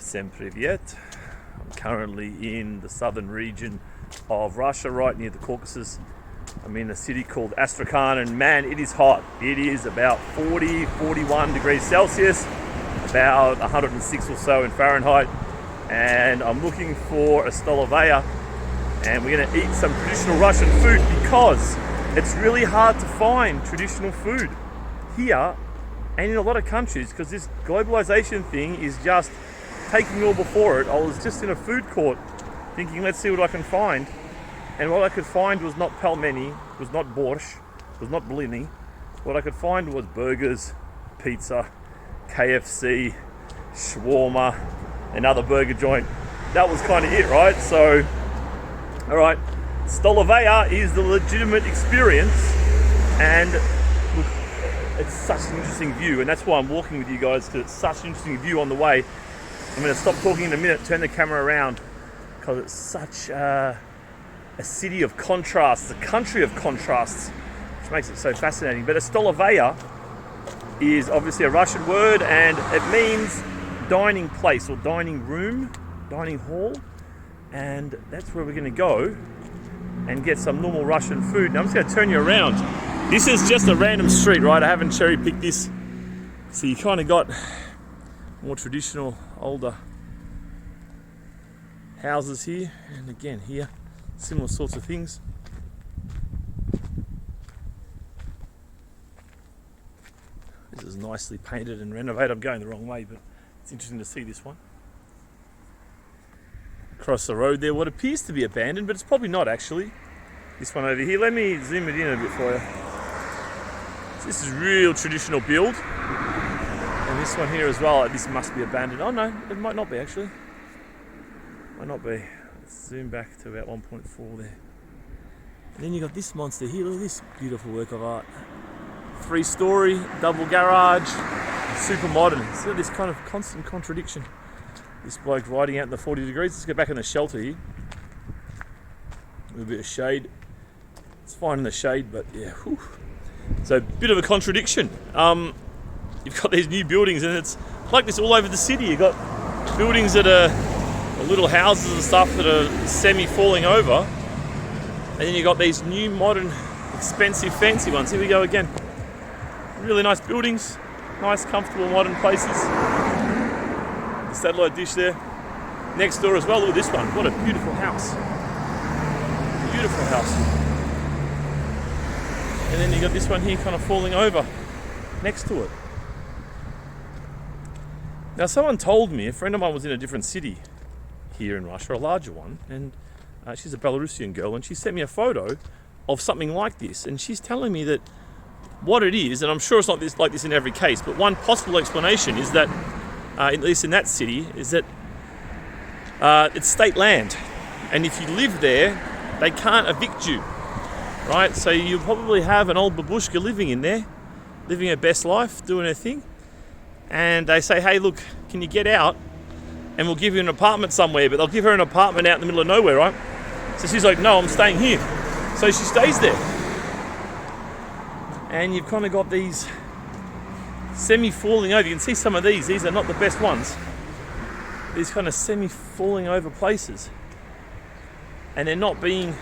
Всем привет. I'm currently in the southern region of Russia, right near the Caucasus. I'm in a city called Astrakhan, and man, it is hot. It is about 40, 41 degrees Celsius, about 106 or so in Fahrenheit. And I'm looking for a stolovaya, and we're gonna eat some traditional Russian food because it's really hard to find traditional food here and in a lot of countries, because this globalization thing is just taking all before it. I was just in a food court thinking, let's see what I can find. And what I could find was not pelmeni, was not borscht, was not pelmeni. What I could find was burgers, pizza, KFC, shawarma, another burger joint. That was kind of it, right? So, all right, stolovaya is the legitimate experience, and look, it's such an interesting view, and that's why I'm walking with you guys, because it's such an interesting view on the way. I'm going to stop talking in a minute, turn the camera around, because it's such a city of contrasts, a country of contrasts, which makes it so fascinating. But a stolovaya is obviously a Russian word, and it means dining place or dining room, dining hall, and that's where we're going to go and get some normal Russian food. Now I'm just going to turn you around. This is just a random street, right? I haven't cherry picked this, so you kind of got more traditional, older houses here, and again here, similar sorts of things. This is nicely painted and renovated. I'm going the wrong way, but it's interesting to see this one. Across the road there, what appears to be abandoned, but it's probably not actually. This one over here, let me zoom it in a bit for you. So this is real traditional build. And this one here as well, this must be abandoned. Oh no, it might not be actually. Might not be. Let's zoom back to about 1.4 there. And then you got this monster here, look at this beautiful work of art. 3-story, double garage, super modern. So this kind of constant contradiction. This bloke riding out in the 40 degrees. Let's get back in the shelter here. A little bit of shade. It's fine in the shade, but yeah, whew. So a bit of a contradiction. You've got these new buildings, and it's like this all over the city. You've got buildings that are little houses and stuff that are semi-falling over. And then you've got these new, modern, expensive, fancy ones. Here we go again. Really nice buildings, nice, comfortable, modern places. The satellite dish there. Next door as well, look at this one. What a beautiful house. Beautiful house. And then you got this one here kind of falling over next to it. Now someone told me, a friend of mine was in a different city here in Russia, a larger one, and she's a Belarusian girl, and she sent me a photo of something like this, and she's telling me that what it is, and I'm sure it's not like this in every case, but one possible explanation is that, at least in that city, is that it's state land, and if you live there, they can't evict you. Right, so you probably have an old babushka living in there, living her best life, doing her thing, and they say, hey look, can you get out and we'll give you an apartment somewhere, but they'll give her an apartment out in the middle of nowhere, right? So she's like, no, I'm staying here. So she stays there. And you've kind of got these semi-falling over. You can see some of these are not the best ones. These kind of semi-falling over places. And they're not being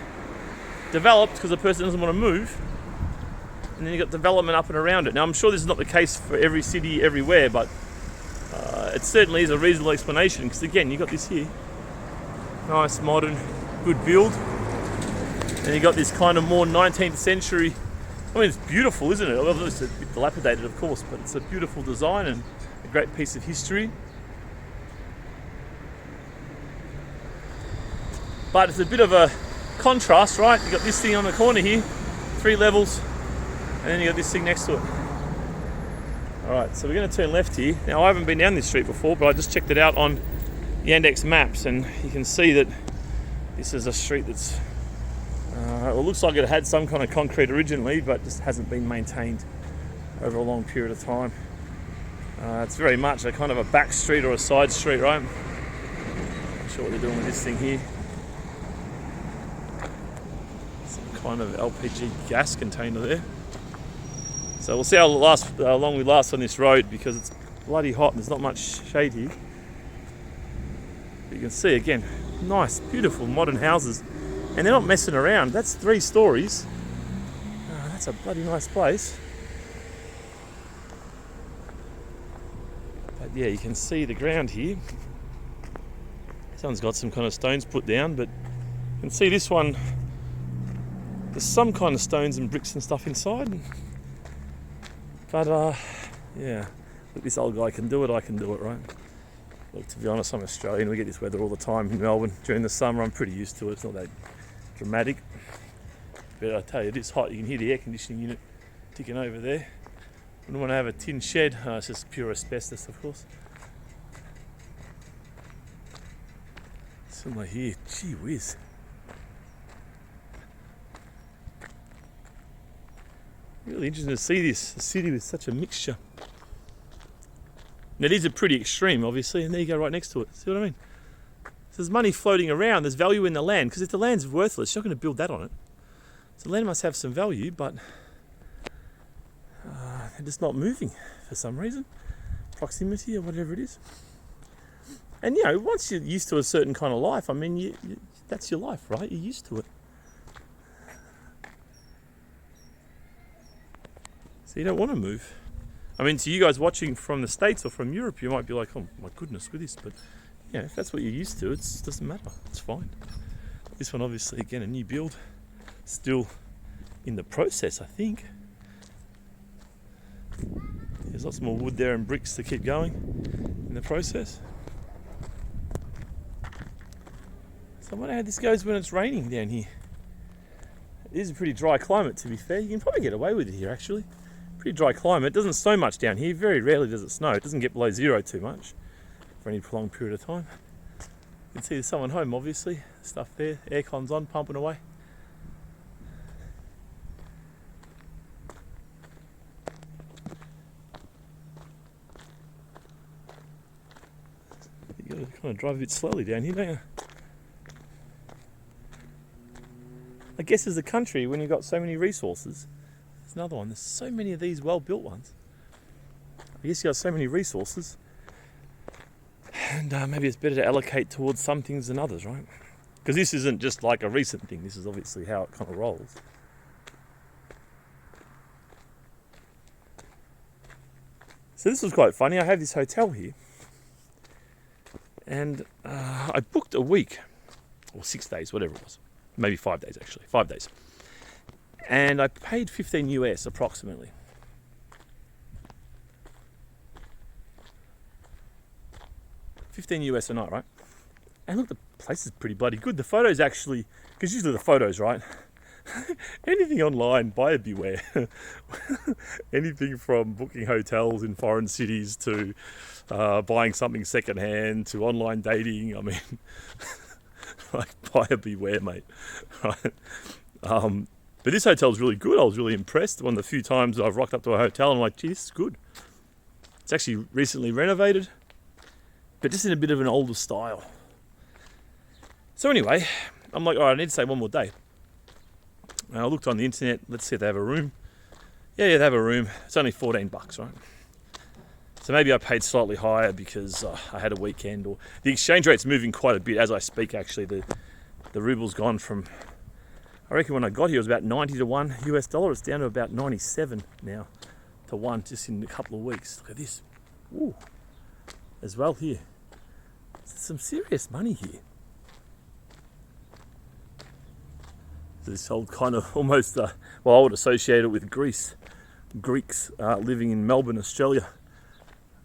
developed because the person doesn't want to move, and then you've got development up and around it. Now I'm sure this is not the case for every city everywhere, but it certainly is a reasonable explanation, because again you've got this here, nice modern good build, and you've got this kind of more 19th century, I mean it's beautiful, isn't it? Although it's a bit dilapidated of course, but it's a beautiful design and a great piece of history. But it's a bit of a contrast, right? You got this thing on the corner here, 3 levels, and then you got this thing next to it. All right, so we're going to turn left here. Now I haven't been down this street before, but I just checked it out on Yandex Maps, and you can see that this is a street that's well, it looks like it had some kind of concrete originally, but just hasn't been maintained over a long period of time. It's very much a kind of a back street or a side street, right? Not sure what they're doing with this thing here. Kind of LPG gas container there. So we'll see how long we last on this road, because it's bloody hot and there's not much shade here. You can see again, nice, beautiful modern houses, and they're not messing around. That's 3 stories. Oh, that's a bloody nice place. But yeah, you can see the ground here. Someone's got some kind of stones put down, but you can see this one. There's some kind of stones and bricks and stuff inside. But yeah, look, this old guy can do it, I can do it, right? Look, to be honest, I'm Australian. We get this weather all the time in Melbourne. During the summer, I'm pretty used to it. It's not that dramatic. But I tell you, it is hot. You can hear the air conditioning unit ticking over there. Wouldn't want to have a tin shed. It's just pure asbestos, of course. Somewhere here, gee whiz. Really interesting to see this, a city with such a mixture. Now these are pretty extreme, obviously, and there you go right next to it. See what I mean? So there's money floating around, there's value in the land, because if the land's worthless, you're not going to build that on it. So the land must have some value, but they're just not moving for some reason. Proximity or whatever it is. And you know, once you're used to a certain kind of life, I mean, that's your life, right? You're used to it. So you don't want to move. I mean, to you guys watching from the States or from Europe, you might be like, oh my goodness, with this. But yeah, if that's what you're used to, it doesn't matter. It's fine. This one, obviously, again, a new build. Still in the process, I think. There's lots more wood there and bricks to keep going in the process. So I wonder how this goes when it's raining down here. It is a pretty dry climate, to be fair. You can probably get away with it here, actually. Pretty dry climate. It doesn't snow much down here. Very rarely does it snow. It doesn't get below 0 too much for any prolonged period of time. You can see there's someone home, obviously. Stuff there. Aircon's on, pumping away. You gotta kind of drive a bit slowly down here, don't you? I guess as a country, when you've got so many resources, there's another one. There's so many of these well-built ones. I guess you've got so many resources, and maybe it's better to allocate towards some things than others, right? Because this isn't just like a recent thing. This is obviously how it kind of rolls. So this was quite funny. I have this hotel here, and I booked a week, or 6 days, whatever it was. Maybe 5 days, actually. 5 days. And I paid 15 US approximately. $15 a night, right? And look, the place is pretty bloody good. The photos actually, because usually the photos, right? Anything online, buyer beware. Anything from booking hotels in foreign cities to buying something secondhand to online dating. I mean, like, buyer beware, mate. Right? But this hotel's really good. I was really impressed. One of the few times I've rocked up to a hotel and I'm like, gee, this is good. It's actually recently renovated, but just in a bit of an older style. So anyway, I'm like, all right, I need to stay one more day. And I looked on the internet. Let's see if they have a room. Yeah, they have a room. It's only $14, right? So maybe I paid slightly higher because I had a weekend, or the exchange rate's moving quite a bit as I speak. Actually, the ruble's gone from, I reckon when I got here it was about 90 to 1 US dollar. It's down to about 97 now to 1 just in a couple of weeks. Look at this. Ooh. As well here. There's some serious money here. This old kind of almost, well, I would associate it with Greece. Greeks living in Melbourne, Australia.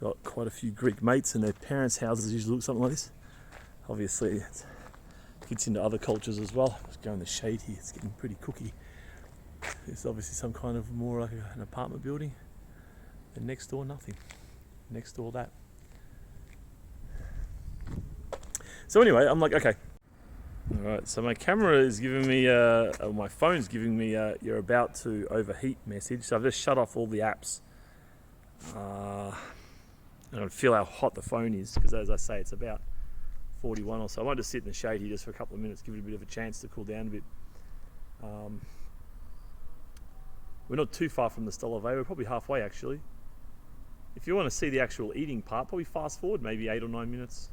Got quite a few Greek mates, and their parents' houses usually look something like this. Obviously, it fits into other cultures as well. Let's go in the shade here. It's getting pretty cookie. It's obviously some kind of more like an apartment building. And next door, nothing. Next door, that. So anyway, I'm like, okay. Alright, so my camera is giving me, my phone's giving me you're about to overheat message. So I've just shut off all the apps. And I feel how hot the phone is, because as I say, it's about 41 or so. I might just sit in the shade here just for a couple of minutes, give it a bit of a chance to cool down a bit. We're not too far from the Stolove. We're probably halfway, actually. If you want to see the actual eating part, probably fast forward maybe 8 or 9 minutes.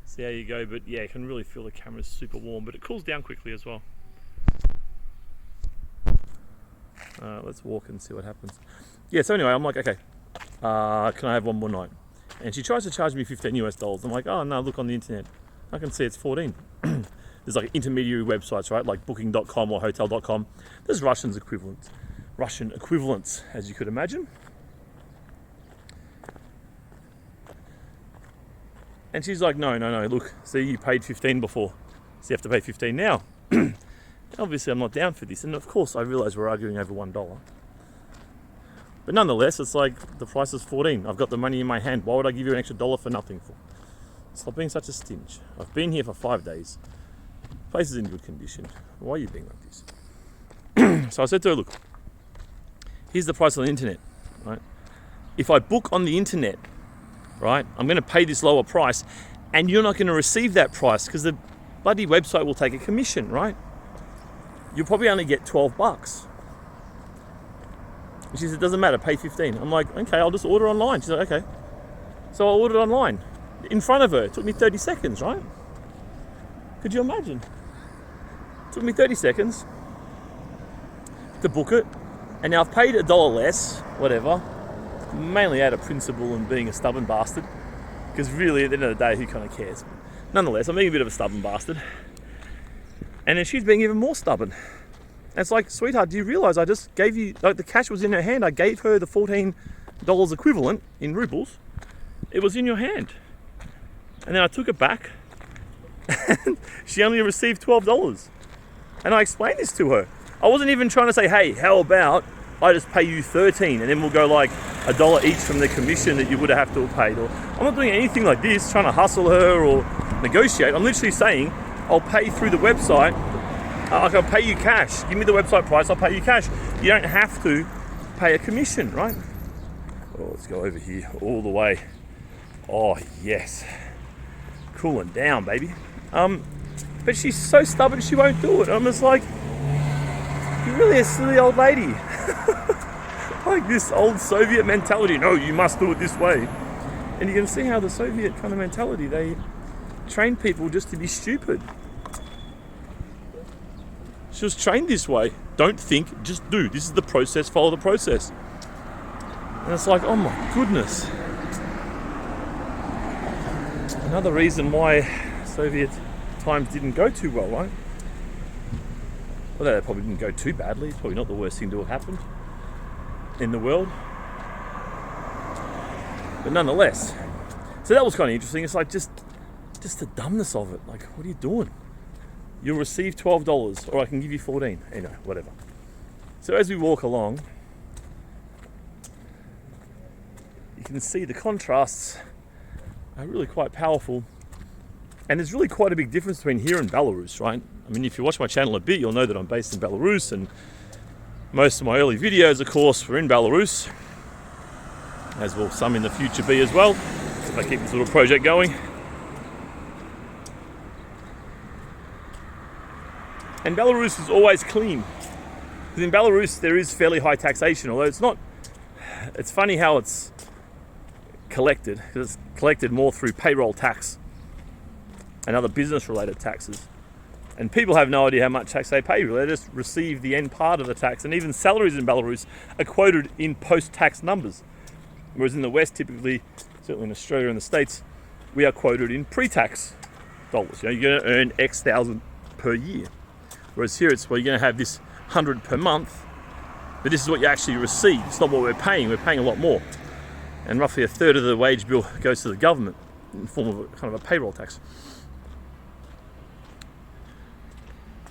See how you go, but yeah, you can really feel the camera's super warm, but it cools down quickly as well. Let's walk and see what happens. Yeah, so anyway, I'm like, okay, can I have one more night? And she tries to charge me $15 US. I'm like, oh no, look on the internet. I can see it's 14. There's like intermediary websites, right? Like booking.com or hotel.com. There's Russian equivalents, as you could imagine. And she's like, no, look, see, you paid 15 before, so you have to pay 15 now. Obviously, I'm not down for this. And of course, I realize we're arguing over $1. But nonetheless, it's like, the price is 14. I've got the money in my hand. Why would I give you an extra $1 for nothing for? Stop being such a stinge. I've been here for 5 days. The place is in good condition. Why are you being like this? So I said to her, look, here's the price on the internet, right? If I book on the internet, right, I'm going to pay this lower price, and you're not going to receive that price because the bloody website will take a commission, right? You'll probably only get $12. And she said, it doesn't matter, pay 15. I'm like, okay, I'll just order online. She's like, okay. So I ordered online in front of her. It took me 30 seconds, right? Could you imagine? It took me 30 seconds to book it. And now I've paid $1 less, whatever, mainly out of principle and being a stubborn bastard. Because really, at the end of the day, who kind of cares? Nonetheless, I'm being a bit of a stubborn bastard. And then she's being even more stubborn. And it's like, sweetheart, do you realize I just gave you, like, the cash was in her hand. I gave her the $14 equivalent in rubles. It was in your hand. And then I took it back and she only received $12. And I explained this to her. I wasn't even trying to say, hey, how about I just pay you 13 and then we'll go like $1 each from the commission that you would have to have paid. Or I'm not doing anything like this, trying to hustle her or negotiate. I'm literally saying, I'll pay through the website. I'll pay you cash. Give me the website price, I'll pay you cash. You don't have to pay a commission, right? Oh, let's go over here all the way. Oh, yes. Cooling down, baby. But she's so stubborn, she won't do it. I'm just like, you're really a silly old lady. Like this old Soviet mentality. No, you must do it this way. And you can see how the Soviet kind of mentality, they train people just to be stupid. She was trained this way. Don't think, just do. This is the process, follow the process. And it's like, oh my goodness. Another reason why Soviet times didn't go too well, right? Well, they probably didn't go too badly. It's probably not the worst thing to have happened in the world. But nonetheless. So that was kind of interesting. It's like just the dumbness of it. Like, what are you doing? You'll receive $12 or I can give you 14. Anyway, whatever. So as we walk along, you can see the contrasts are really quite powerful. And there's really quite a big difference between here and Belarus, right? I mean, if you watch my channel a bit, you'll know that I'm based in Belarus, and most of my early videos, of course, were in Belarus, as will some in the future be as well, if I keep this little project going. And Belarus is always clean. Because in Belarus, there is fairly high taxation, although it's not, it's funny how it's collected, because it's collected more through payroll tax and other business-related taxes. And people have no idea how much tax they pay. They just receive the end part of the tax. And even salaries in Belarus are quoted in post-tax numbers. Whereas in the West, typically, certainly in Australia and the States, we are quoted in pre-tax dollars. You know, you're going to earn X thousand per year. Whereas here, it's, well, you're going to have this 100 per month, but this is what you actually receive. It's not what we're paying a lot more. And roughly a third of the wage bill goes to the government in the form of a kind of a payroll tax.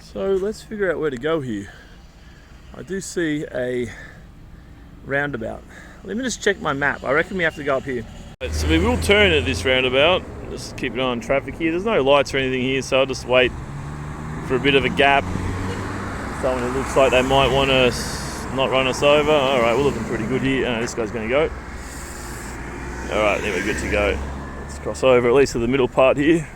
So let's figure out where to go here. I do see a roundabout. Let me just check my map. I reckon we have to go up here. So we will turn at this roundabout. Just keep an eye on traffic here. There's no lights or anything here, so I'll just wait for a bit of a gap. Someone who looks like they might want to not run us over. All right, we're looking pretty good here. Oh, this guy's going to go. All right, then we're good to go. Let's cross over at least to the middle part here.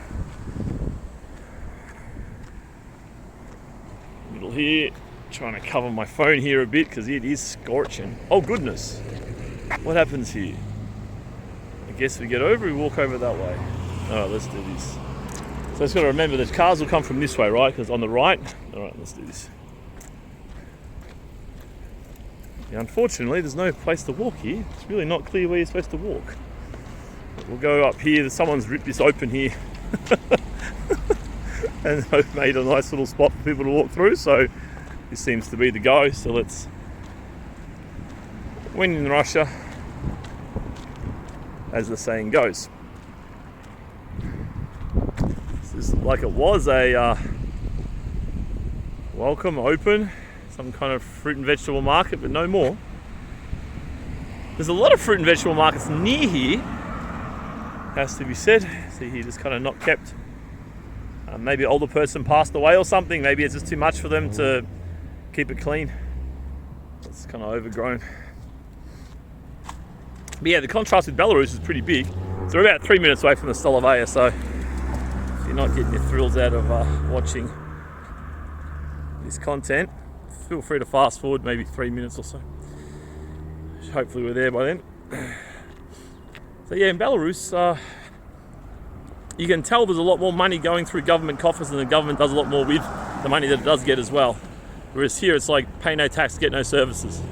Middle here. Trying to cover my phone here a bit because it is scorching. Oh goodness. What happens here? I guess we get over, we walk over that way. Alright, let's do this. So just got to remember that cars will come from this way, right? Because on the right. Alright, let's do this. Yeah, unfortunately, there's no place to walk here. It's really not clear where you're supposed to walk. But we'll go up here. Someone's ripped this open here. And they've made a nice little spot for people to walk through. So this seems to be the go. So let's... When in Russia, as the saying goes. This is like it was a welcome, open, some kind of fruit and vegetable market, but no more. There's a lot of fruit and vegetable markets near here, has to be said. See here, just kind of not kept. Maybe an older person passed away or something. Maybe it's just too much for them to keep it clean. It's kind of overgrown. But yeah, the contrast with Belarus is pretty big. So we're about 3 minutes away from the Stolovaya, so if you're not getting your thrills out of watching this content, feel free to fast forward maybe 3 minutes or so. Hopefully we're there by then. So yeah, in Belarus, you can tell there's a lot more money going through government coffers, and the government does a lot more with the money that it does get as well. Whereas here it's like pay no tax, get no services.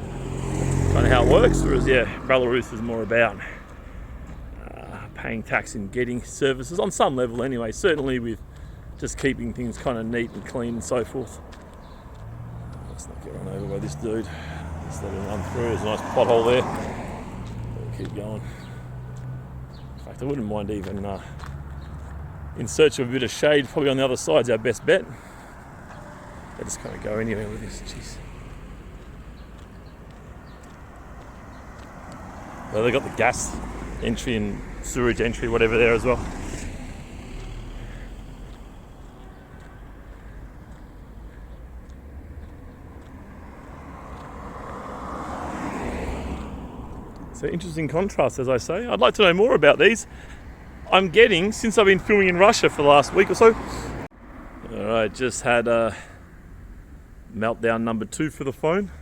Kind of how it works. Whereas yeah, Belarus is more about paying tax and getting services on some level anyway. Certainly with just keeping things kind of neat and clean and so forth. Let's not get run over by this dude. Just let him run through. There's a nice pothole there. We'll keep going. In fact, I wouldn't mind even in search of a bit of shade. Probably on the other side's our best bet. They just kind of go anywhere with this. Jeez. Well, they got the gas entry and sewage entry, whatever, there as well. So interesting contrast, as I say. I'd like to know more about these. I'm getting, since I've been filming in Russia for the last week or so. Alright, just had a meltdown number 2 for the phone.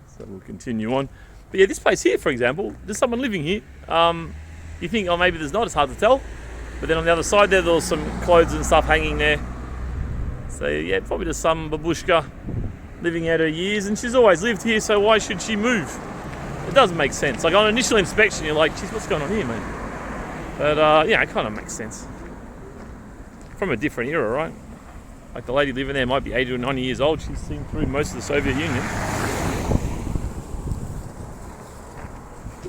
So we'll continue on. But yeah, this place here, for example, there's someone living here. You think, oh, maybe there's not, it's hard to tell. But then on the other side there was some clothes and stuff hanging there. So yeah, probably just some babushka living out her years, and she's always lived here, so why should she move? It doesn't make sense. Like on initial inspection, you're like, geez, what's going on here, man? But yeah, it kind of makes sense. From a different era, right? Like the lady living there might be 80 or 90 years old. She's seen through most of the Soviet Union.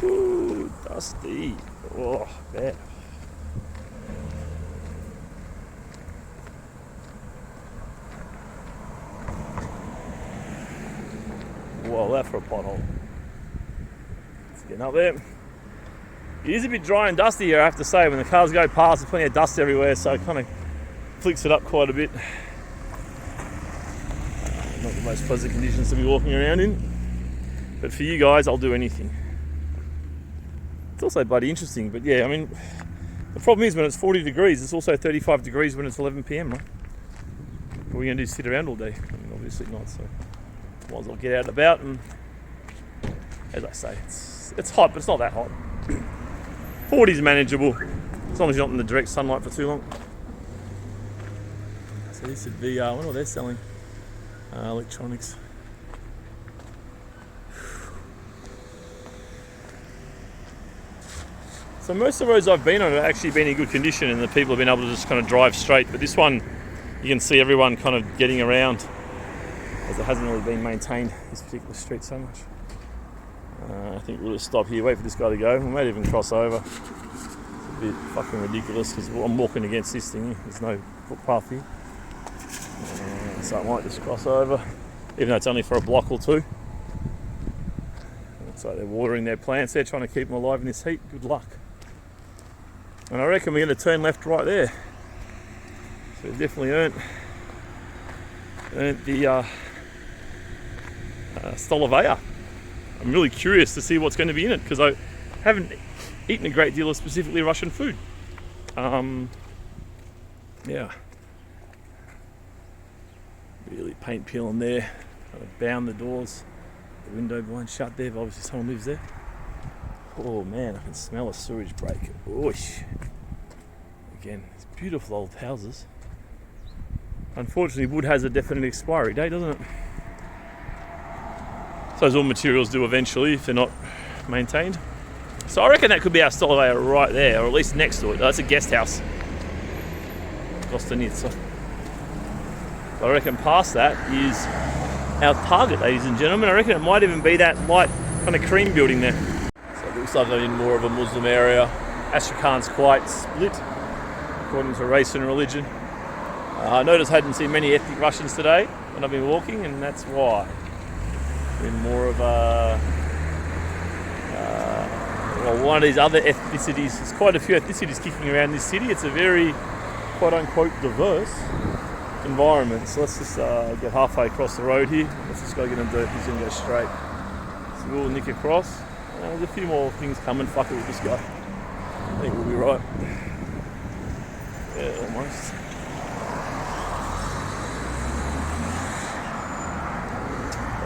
Ooh, dusty. Oh, bad. Well, that for a pothole. It's getting up there. It is a bit dry and dusty here, I have to say. When the cars go past, there's plenty of dust everywhere, so it kind of flicks it up quite a bit. Not the most pleasant conditions to be walking around in. But for you guys, I'll do anything. It's also bloody interesting, but yeah, I mean, the problem is when it's 40 degrees, it's also 35 degrees when it's 11 p.m, right? What are we going to do, sit around all day? I mean, obviously not, so might as well get out and about. And as I say, it's hot, but it's not that hot. 40 is manageable, as long as you're not in the direct sunlight for too long. So this would be, I wonder what they're selling. Electronics. So most of the roads I've been on have actually been in good condition, and the people have been able to just kind of drive straight. But this one, you can see everyone kind of getting around, as it hasn't really been maintained, this particular street, so much. I think we'll just stop here, wait for this guy to go. We might even cross over. It's a bit fucking ridiculous because I'm walking against this thing. There's no footpath here. So I might just cross over, even though it's only for a block or two. Looks like they're watering their plants there, trying to keep them alive in this heat. Good luck. And I reckon we're going to turn left right there. So we've definitely earned the Stolovaya. I'm really curious to see what's going to be in it, because I haven't eaten a great deal of specifically Russian food. Yeah. Really paint peeling there. I've bound the doors. The window blind shut there, but obviously someone lives there. Oh man, I can smell a sewage break. Oosh. again. It's beautiful old houses. Unfortunately, wood has a definite expiry date, doesn't it? So as all materials do eventually if they're not maintained. So I reckon that could be our Stolivaya right there, or at least next to it. That's a guest house. Gostanica. I reckon past that is our target, ladies and gentlemen. I reckon it might even be that light kind of cream building there. So it looks like I'm in more of a Muslim area. Astrakhan's quite split according to race and religion. I noticed I hadn't seen many ethnic Russians today when I've been walking, and that's why. Been more of a one of these other ethnicities. There's quite a few ethnicities kicking around this city. It's a very quote-unquote diverse environment. So let's just get halfway across the road here. Let's just go get him dirt. He's going to go straight. So we'll nick across. There's a few more things coming. Fuck it, we'll just go. I think we'll be right. Yeah, almost.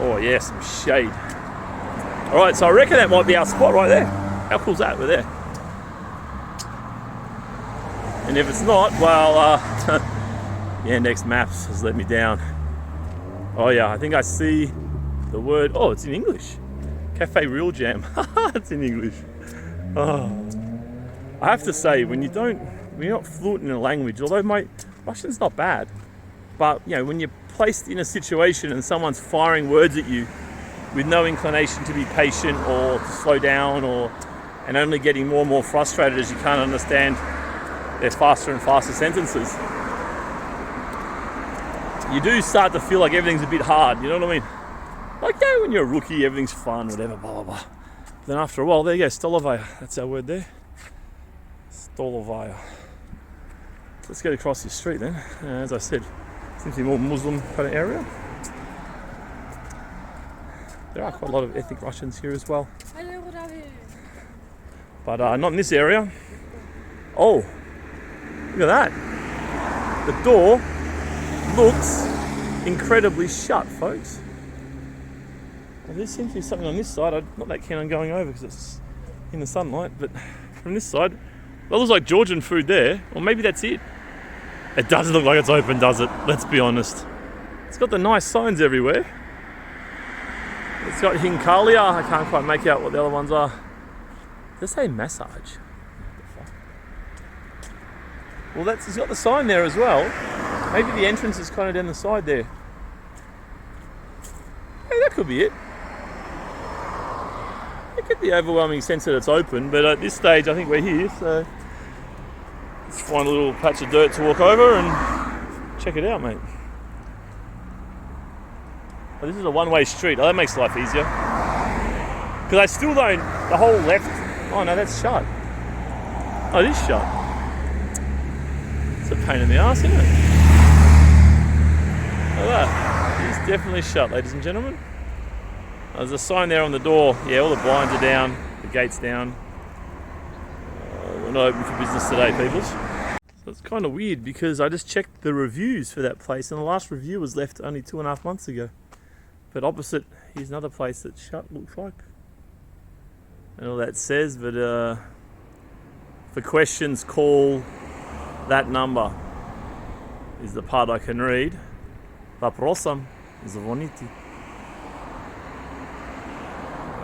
Oh yeah, some shade. Alright, so I reckon that might be our spot right there. How cool's that? We're there. And if it's not, well, Yandex Maps has let me down. Oh yeah, I think I see the word, oh, it's in English. Cafe Real Jam. It's in English. Oh. I have to say, when you're not fluent in a language, although my Russian's not bad, but you know, when you're placed in a situation and someone's firing words at you with no inclination to be patient or to slow down, and only getting more and more frustrated as you can't understand their faster and faster sentences, you do start to feel like everything's a bit hard, you know what I mean? Like, yeah, when you're a rookie, everything's fun, whatever, blah, blah, blah. Then after a while, there you go, Stolivaya, that's our word there. Stolivaya. Let's get across this street then. As I said, seems to be more Muslim kind of area. There are quite a lot of ethnic Russians here as well. But not in this area. Oh, look at that. The door looks incredibly shut, folks. Well, there seems to be something on this side. I'm not that keen on going over because it's in the sunlight, but from this side, that looks like Georgian food there, or maybe that's it. It doesn't look like it's open, does it? Let's be honest. It's got the nice signs everywhere. It's got Hinkalia. I can't quite make out what the other ones are. Does it say massage? Well, it's got the sign there as well. Maybe the entrance is kind of down the side there. Hey, that could be it. I get the overwhelming sense that it's open, but at this stage I think we're here, so let's find a little patch of dirt to walk over and check it out, mate. Oh, this is a one-way street. Oh, that makes life easier. Because I still don't, the whole left, oh no, that's shut. Oh, it is shut. It's a pain in the arse, isn't it? Look at that. It is definitely shut, ladies and gentlemen. There's a sign there on the door. Yeah, all the blinds are down, the gate's down. We're not open for business today, peoples. So it's kind of weird because I just checked the reviews for that place and the last review was left only 2.5 months ago. But opposite, here's another place that's shut, looks like. And all that says, but for questions, call that number is the part I can read. Vaprosam zvoniti.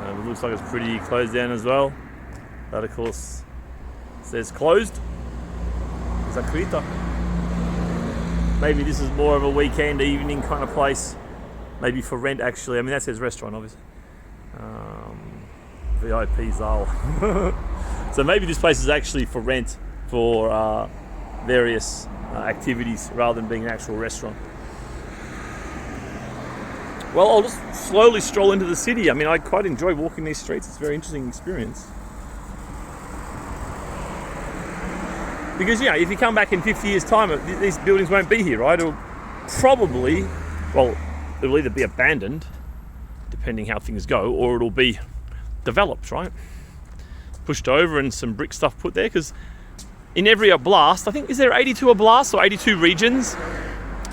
It looks like it's pretty closed down as well. That of course says closed. Zakrita. Maybe this is more of a weekend evening kind of place. Maybe for rent actually. I mean that says restaurant obviously. VIP Zal. So maybe this place is actually for rent for various activities rather than being an actual restaurant. Well, I'll just slowly stroll into the city. I mean, I quite enjoy walking these streets. It's a very interesting experience. Because, you know, if you come back in 50 years' time, these buildings won't be here, right? It'll probably, well, it'll either be abandoned, depending how things go, or it'll be developed, right? Pushed over and some brick stuff put there, because in every oblast, I think, is there 82 oblasts or 82 regions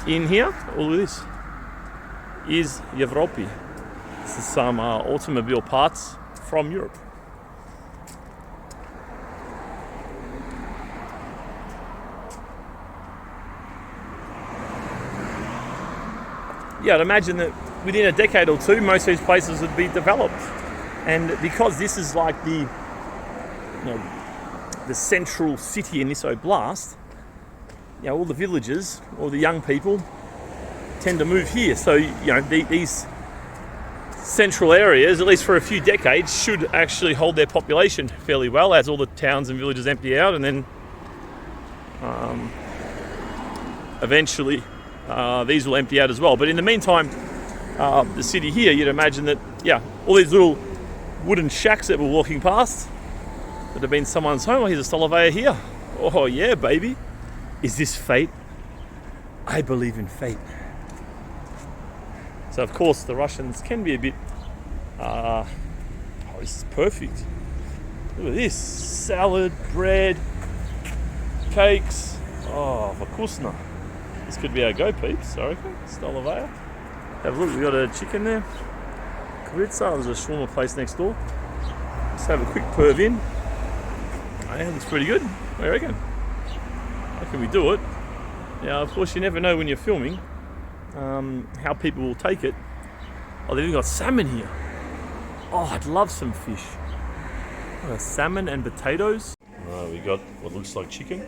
in here? All of this is Evropi. This is some automobile parts from Europe. yeah, I'd imagine that within a decade or two, most of these places would be developed. And because this is like the central city in this oblast, all the villagers, all the young people tend to move here. So, these central areas, at least for a few decades, should actually hold their population fairly well as all the towns and villages empty out, and then eventually these will empty out as well. But in the meantime, the city here, you'd imagine that, all these little wooden shacks that we're walking past that have been someone's home. Oh, here's a Stolivaya here. Oh yeah, baby. Is this fate? I believe in fate. So of course the Russians can be a bit, this is perfect. Look at this, salad, bread, cakes. Oh, vkusno. This could be our go, peeps. Sorry, Stolivaya. Have a look, we got a chicken there. Kuritsa, there's a shawarma place next door. Let's have a quick perv in. Oh, yeah, looks pretty good. What do you reckon? How can we do it? Now, of course, you never know when you're filming how people will take it. Oh, they've even got salmon here. Oh, I'd love some fish. Salmon and potatoes. We got what looks like chicken.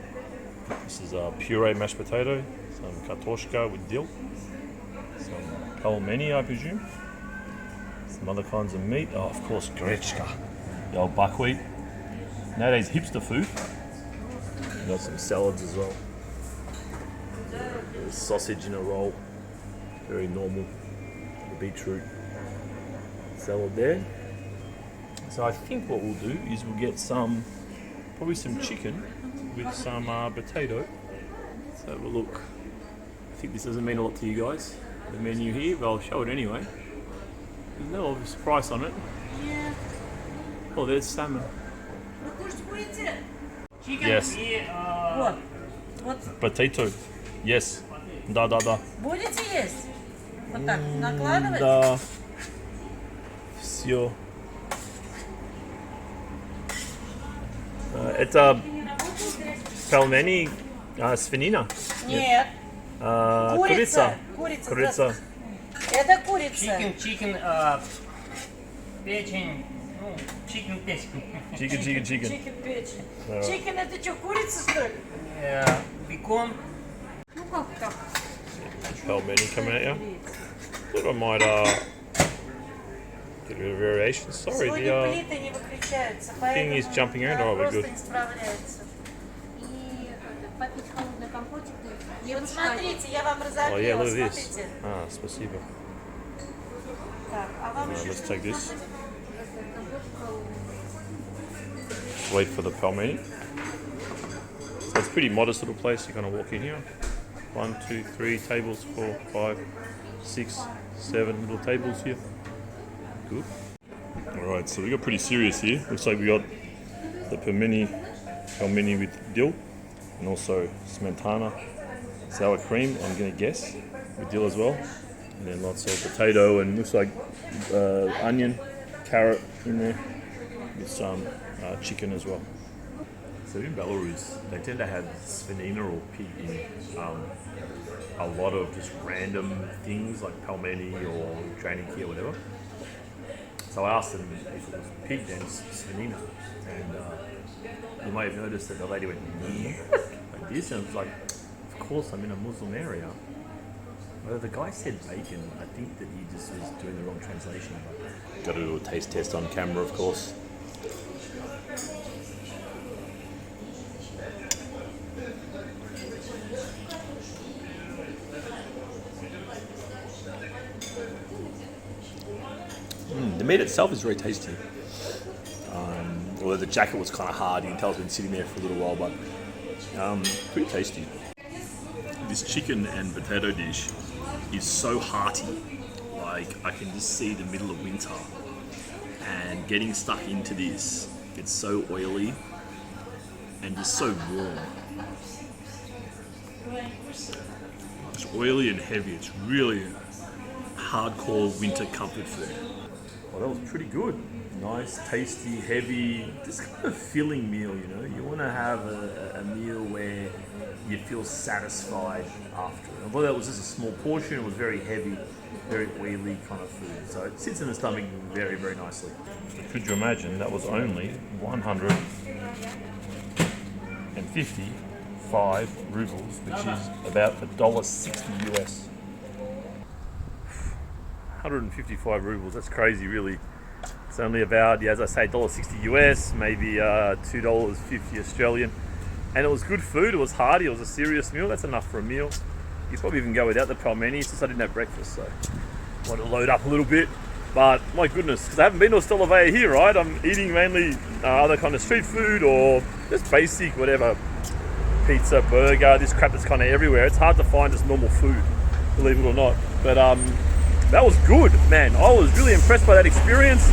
This is a puree mashed potato, some kartoshka with dill, some pelmeni, I presume, some other kinds of meat. Oh, of course, grechka, the old buckwheat. Nowadays, hipster food. We got some salads as well. There's sausage in a roll, very normal. The beetroot salad there. So I think what we'll do is we'll get probably some chicken with some potato. Let's have a look. I think this doesn't mean a lot to you guys, the menu here, but I'll show it anyway. There's no obvious price on it. Yeah. Oh, there's salmon. Yes. Potato. Yes. Да. Будете есть? Вот так накладывать? Да. Все. Это pelmeni, свинина? Нет. Курица. Курица. Это курица. Chicken, печень, chicken печень. Chicken. Чикен печень. Чикен это что, курица что ли? Бекон. Ну как так? Pelmeni coming at you. Thought I might get a bit of variation. Sorry, Сегодня плиты не выключаются, thing is jumping around. Oh, we're просто good. не справляется. И попить холодный компотик. Вот смотрите, я вам Oh разогрела, yeah, look at this. смотрите. Спасибо. Так, а вам еще Let's что take this. Компотик. Just wait for the pelmeni. So it's a pretty modest little place. You kind of walk in here. 1, 2, 3 tables, 4, 5, 6, 7 little tables here. Good. Alright, so we got pretty serious here. Looks like we got the pelmeni with dill and also smetana, sour cream, I'm going to guess, with dill as well. And then lots of potato and looks like onion, carrot in there with some chicken as well. So in Belarus, they tend to have svinina or pig in a lot of just random things like pelmeni or traniki or whatever. So I asked them if it was pig, then svinina. And you may have noticed that the lady went like this, and it was like, of course I'm in a Muslim area. Well, the guy said bacon. I think that he just was doing the wrong translation. But got to do a taste test on camera, of course. The meat itself is very tasty. Although the jacket was kind of hard, you can tell it's been sitting there for a little while, but pretty tasty. This chicken and potato dish is so hearty. Like, I can just see the middle of winter and getting stuck into this. It's so oily and just so warm. It's oily and heavy. It's really hardcore winter comfort food. Well, that was pretty good. Nice, tasty, heavy, just kind of filling meal, you know. You want to have a meal where you feel satisfied after. Although that was just a small portion, it was very heavy, very oily kind of food. So it sits in the stomach very, very nicely. Could you imagine that was only 155 rubles, which is about $1.60 US. 155 rubles, that's crazy really. It's only about, yeah, as I say, $1.60 US, maybe $2.50 Australian. And it was good food, it was hearty, it was a serious meal, that's enough for a meal. You probably even go without the pelmeni, since I didn't have breakfast, so I wanted to load up a little bit. But my goodness, because I haven't been to a Stolovaya here, right? I'm eating mainly other kind of street food or just basic, whatever, pizza, burger, this crap that's kind of everywhere. It's hard to find just normal food, believe it or not. But that was good, man. I was really impressed by that experience.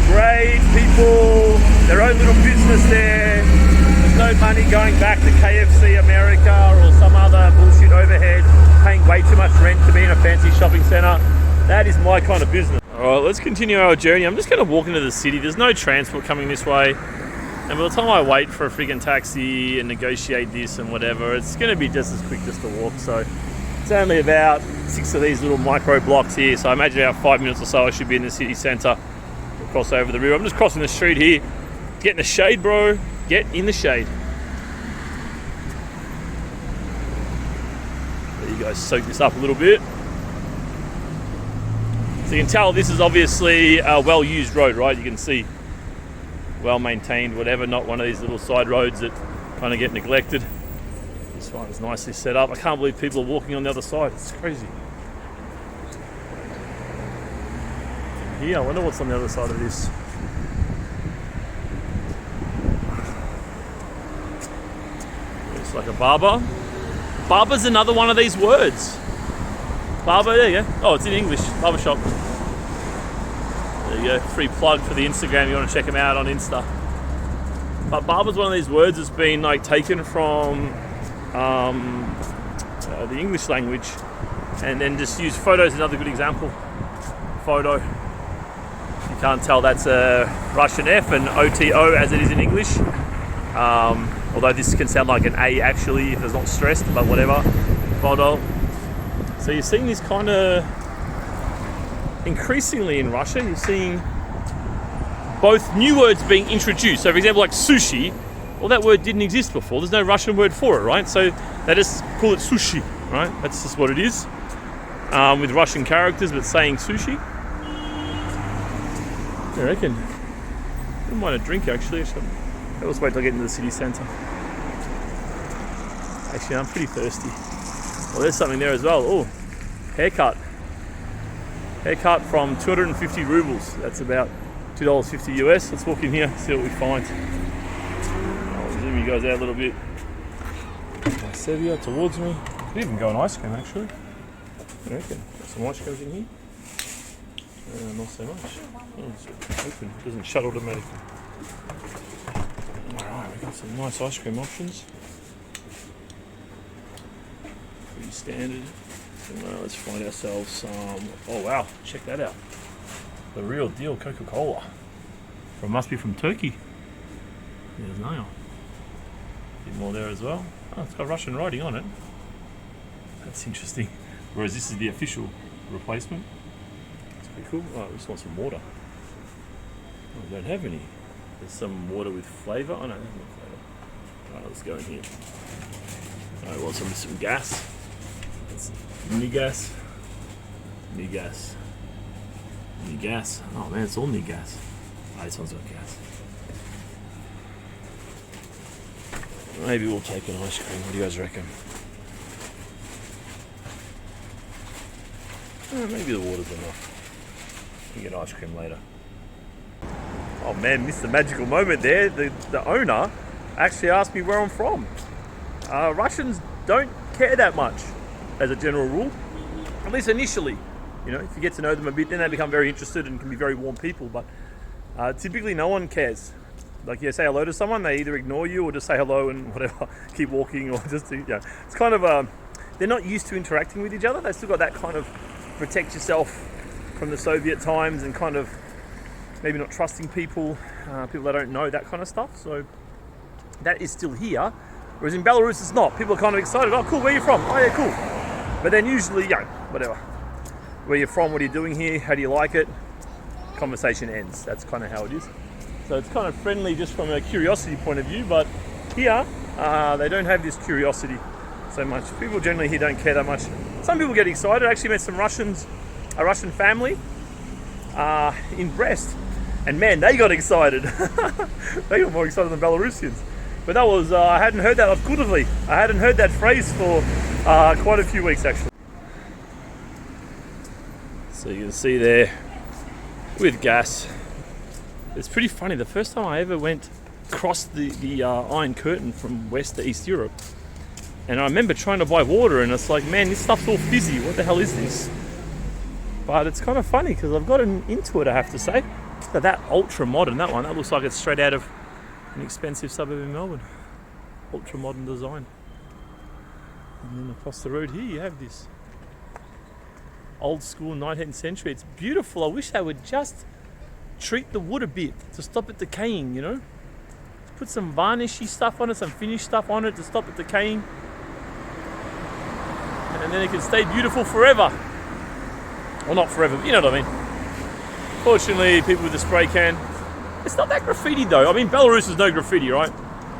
Great people, their own little business there. There's no money going back to KFC America or some other bullshit overhead, paying way too much rent to be in a fancy shopping centre. That is my kind of business. All right, let's continue our journey. I'm just going to walk into the city. There's no transport coming this way. And by the time I wait for a friggin' taxi and negotiate this and whatever, it's going to be just as quick just to walk. So it's only about 6 of these little micro blocks here. So I imagine about 5 minutes or so I should be in the city centre. Cross over the river. I'm just crossing the street here. Get in the shade, bro. Get in the shade. There you go. Soak this up a little bit. So you can tell this is obviously a well-used road, right? You can see well-maintained, whatever. Not one of these little side roads that kind of get neglected. This one is nicely set up. I can't believe people are walking on the other side. It's crazy. Yeah, I wonder what's on the other side of this. It's like a barber. Barber's another one of these words. Barber, there you go. Oh, it's in English. Barber shop. There you go. Free plug for the Instagram. You want to check them out on Insta. But barber's one of these words that's been like taken from the English language, and then just use photo as another good example. Photo. Can't tell that's a Russian F and OTO as it is in English. Although this can sound like an A actually if it's not stressed, but whatever. Photo. So you're seeing this kind of increasingly in Russia. You're seeing both new words being introduced. So for example, like sushi, well, that word didn't exist before. There's no Russian word for it, right? So they just call it sushi, right? That's just what it is. With Russian characters, but saying sushi. I reckon. I wouldn't mind a drink actually. Let's wait till I get into the city centre. Actually, I'm pretty thirsty. Well, there's something there as well. Oh, haircut. Haircut from 250 rubles. That's about $2.50 US. Let's walk in here, see what we find. I'll zoom you guys out a little bit. My Sevilla towards me. Could even go on ice cream actually. I reckon. Got some ice creams in here. Not so much. Oh, it's open. It doesn't shut automatically. Alright, we've got some nice ice cream options. Pretty standard. Let's find ourselves some. Oh wow, check that out. The real deal Coca-Cola. Must be from Turkey. There's Niall. A bit more there as well. Oh, it's got Russian writing on it. That's interesting. Whereas this is the official replacement. Cool. Oh, I just want some water. Oh, I don't have any. There's some water with flavour. Oh no, there's no flavour. Alright, let's go in here. I want some gas. That's new gas. New gas. New gas. Oh man, it's all new gas. Oh, this one's got gas. Maybe we'll take an ice cream. What do you guys reckon? Maybe the water's enough. We can get ice cream later. Oh man, missed the magical moment there. The owner actually asked me where I'm from. Russians don't care that much as a general rule, at least initially. You know, if you get to know them a bit, then they become very interested and can be very warm people, but typically no one cares. Like you say hello to someone, they either ignore you or just say hello and whatever, keep walking, or just, you know, it's kind of, they're not used to interacting with each other. They've still got that kind of protect yourself from the Soviet times and kind of maybe not trusting people, people they don't know, that kind of stuff. So that is still here. Whereas in Belarus, it's not. People are kind of excited. Oh, cool, where are you from? Oh, yeah, cool. But then usually, whatever. Where you're from, what are you doing here? How do you like it? Conversation ends. That's kind of how it is. So it's kind of friendly just from a curiosity point of view, but here, they don't have this curiosity so much. People generally here don't care that much. Some people get excited. I actually met some Russians, a Russian family in Brest, and man, they got excited. They got more excited than Belarusians. But that was, I hadn't heard that of Kudovli. I hadn't heard that phrase for quite a few weeks actually. So you can see there with gas. It's pretty funny. The first time I ever went across the Iron Curtain from West to East Europe, and I remember trying to buy water, and it's like, man, this stuff's all fizzy. What the hell is this? But it's kind of funny because I've gotten into it, I have to say. That ultra modern, that one, that looks like it's straight out of an expensive suburb in Melbourne. Ultra modern design. And then across the road here you have this old school 19th century. It's beautiful. I wish they would just treat the wood a bit to stop it decaying, you know? Put some varnishy stuff on it, some finished stuff on it to stop it decaying. And then it can stay beautiful forever. Well, not forever, but you know what I mean. Fortunately, people with the spray can. It's not that graffiti though. I mean, Belarus is no graffiti, right?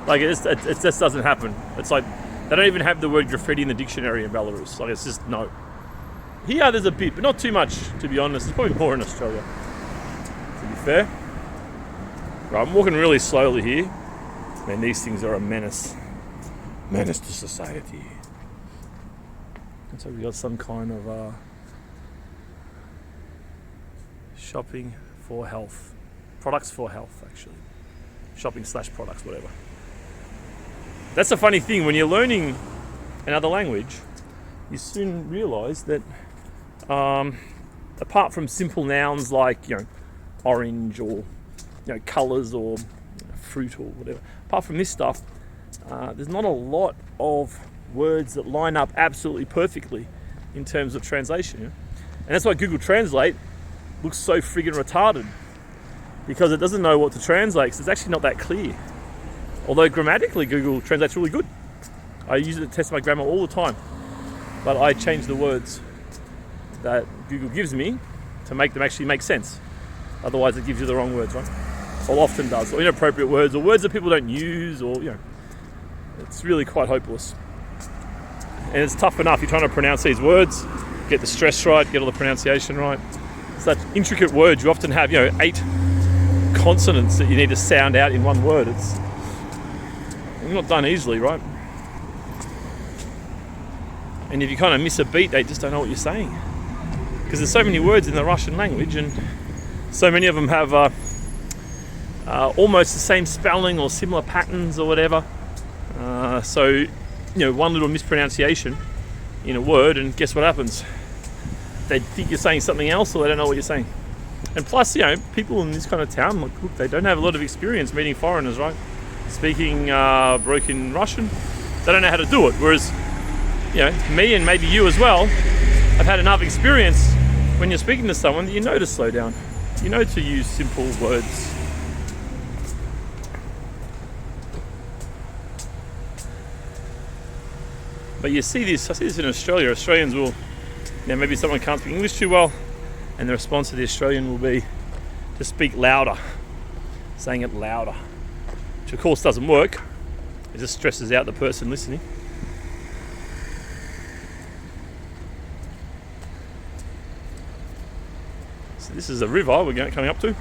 Like, it just doesn't happen. It's like, they don't even have the word graffiti in the dictionary in Belarus. Like, it's just no. Here, there's a bit, but not too much, to be honest. There's probably more in Australia, to be fair. Right, I'm walking really slowly here. Man, these things are a menace. Menace to society. And so we got some kind of shopping for health. Products for health, actually. Shopping / products, whatever. That's a funny thing. When you're learning another language, you soon realise that apart from simple nouns like, you know, orange or, you know, colours or fruit or whatever, apart from this stuff, there's not a lot of words that line up absolutely perfectly in terms of translation. You know? And that's why Google Translate looks so friggin' retarded, because it doesn't know what to translate, because it's actually not that clear. Although grammatically Google Translate's really good. I use it to test my grammar all the time, but I change the words that Google gives me to make them actually make sense. Otherwise it gives you the wrong words, right? Or often does, or inappropriate words, or words that people don't use, or, you know, it's really quite hopeless. And it's tough enough. You're trying to pronounce these words, get the stress right, get all the pronunciation right. Such intricate words. You often have, you know, 8 consonants that you need to sound out in one word. It's not done easily, right? And if you kind of miss a beat, they just don't know what you're saying, because there's so many words in the Russian language, and so many of them have almost the same spelling or similar patterns or whatever. So, you know, one little mispronunciation in a word, and guess what happens? They think you're saying something else, or they don't know what you're saying. And plus, you know, people in this kind of town, look, they don't have a lot of experience meeting foreigners, right? Speaking broken Russian, they don't know how to do it. Whereas, you know, me and maybe you as well, have had enough experience when you're speaking to someone that you know to slow down. You know to use simple words. But you see this, I see this in Australia. Australians will, you know, maybe someone can't speak English too well, and the response to the Australian will be to speak louder, saying it louder, which of course doesn't work. It just stresses out the person listening. So this is a river we're coming up to. Of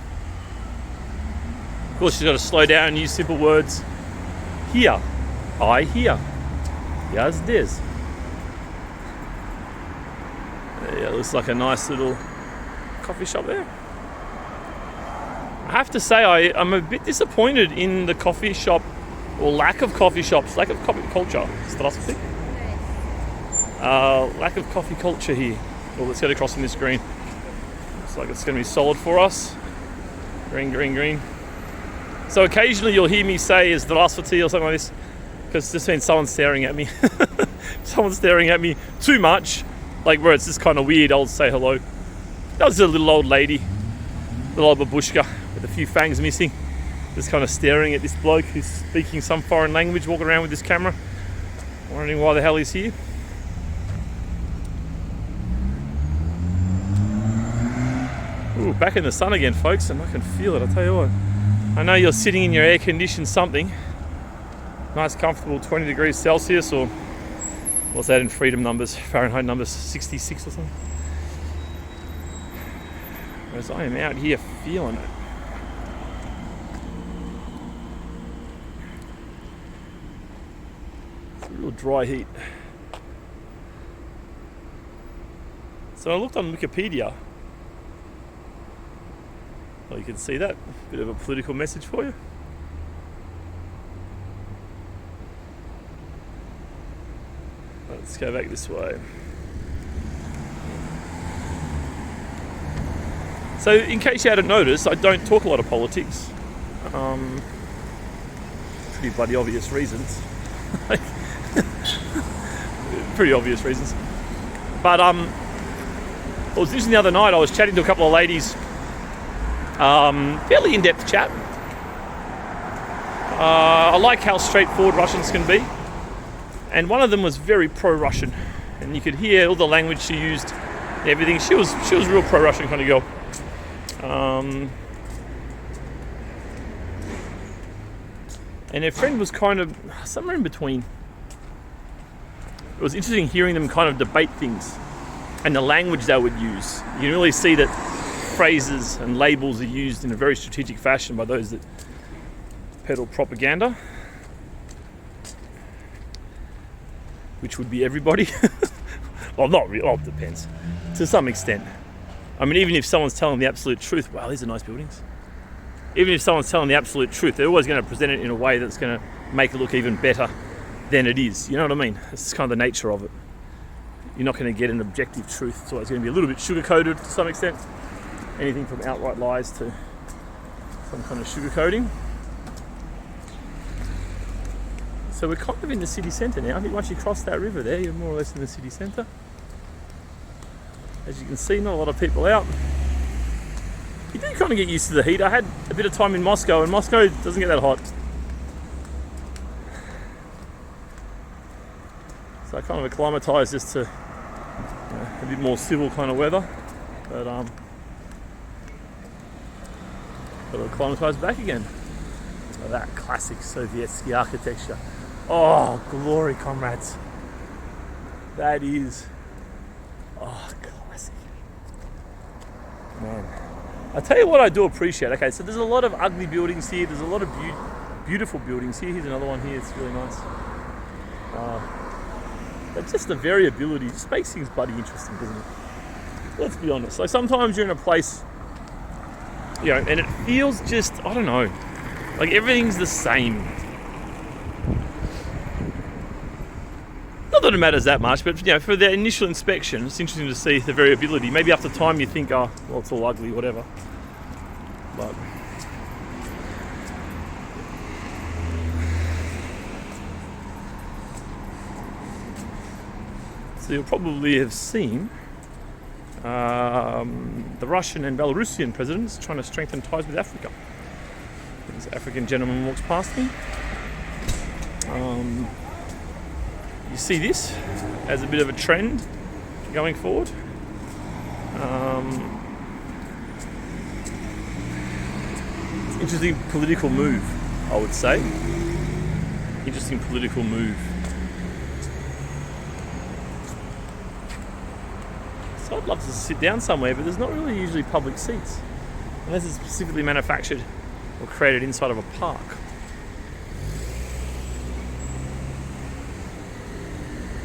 course, you've got to slow down and use simple words. Here, I hear. Yes, this. Yeah, it looks like a nice little coffee shop there. I have to say, I'm a bit disappointed in the coffee shop, or lack of coffee shops, lack of coffee culture. Здравствуйте. Lack of coffee culture here. Well, let's get across on this green. Looks like it's going to be solid for us. Green, green, green. So occasionally you'll hear me say Здравствуйте or something like this, because this means someone's staring at me. Someone's staring at me too much, like where it's just kind of weird. I'll say hello. That was a little old lady, little old babushka with a few fangs missing, just kind of staring at this bloke who's speaking some foreign language, walking around with this camera. Wondering why the hell he's here? Ooh, back in the sun again, folks, and I can feel it, I'll tell you what. I know you're sitting in your air-conditioned something. Nice, comfortable 20 degrees Celsius, or what's that in freedom numbers, Fahrenheit numbers, 66 or something. Whereas I am out here feeling it. It's a real dry heat. So I looked on Wikipedia. Well, you can see that. Bit of a political message for you. Let's go back this way. So, in case you hadn't noticed, I don't talk a lot of politics. Pretty bloody obvious reasons. Pretty obvious reasons. But I was listening the other night. I was chatting to a couple of ladies. Fairly in-depth chat. I like how straightforward Russians can be. And one of them was very pro-Russian. And you could hear all the language she used, everything. She was real pro-Russian kind of girl. And her friend was kind of somewhere in between. It was interesting hearing them kind of debate things and the language they would use. You can really see that phrases and labels are used in a very strategic fashion by those that peddle propaganda, which would be everybody. Well, not really. Well, it depends to some extent. I mean, even if someone's telling the absolute truth, wow, these are nice buildings. Even if someone's telling the absolute truth, they're always going to present it in a way that's going to make it look even better than it is. You know what I mean? It's kind of the nature of it. You're not going to get an objective truth. It's always going to be a little bit sugar-coated to some extent. Anything from outright lies to some kind of sugar-coating. So we're kind of in the city centre now. I think once you cross that river there, you're more or less in the city centre. As you can see, not a lot of people out. You do kind of get used to the heat. I had a bit of time in Moscow, and Moscow doesn't get that hot. So I kind of acclimatised just to a bit more civil kind of weather. But got to acclimatise back again. So that classic Sovietsky architecture. Oh, glory, comrades. That is, classic. Man. I tell you what I do appreciate. Okay, so there's a lot of ugly buildings here. There's a lot of beautiful buildings here. Here's another one here. It's really nice. But just the variability just makes things bloody interesting, doesn't it? Let's be honest. Like sometimes you're in a place, you know, and it feels just, I don't know, like everything's the same. Not that it matters that much, but you know, for the initial inspection, it's interesting to see the variability. Maybe after time you think, oh, well, it's all ugly, whatever. But so you'll probably have seen the Russian and Belarusian presidents trying to strengthen ties with Africa. This African gentleman walks past me. You see this as a bit of a trend going forward. It's an interesting political move, I would say. Interesting political move. So I'd love to sit down somewhere, but there's not really usually public seats, unless it's specifically manufactured or created inside of a park.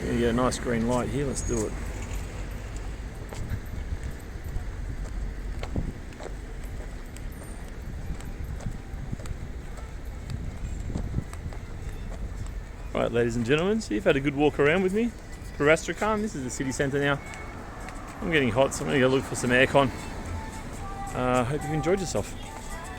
You get a nice green light here, let's do it. Right, ladies and gentlemen, so you've had a good walk around with me through Astrakhan. This is the city centre now. I'm getting hot, so I'm going to go look for some aircon. Hope you've enjoyed yourself.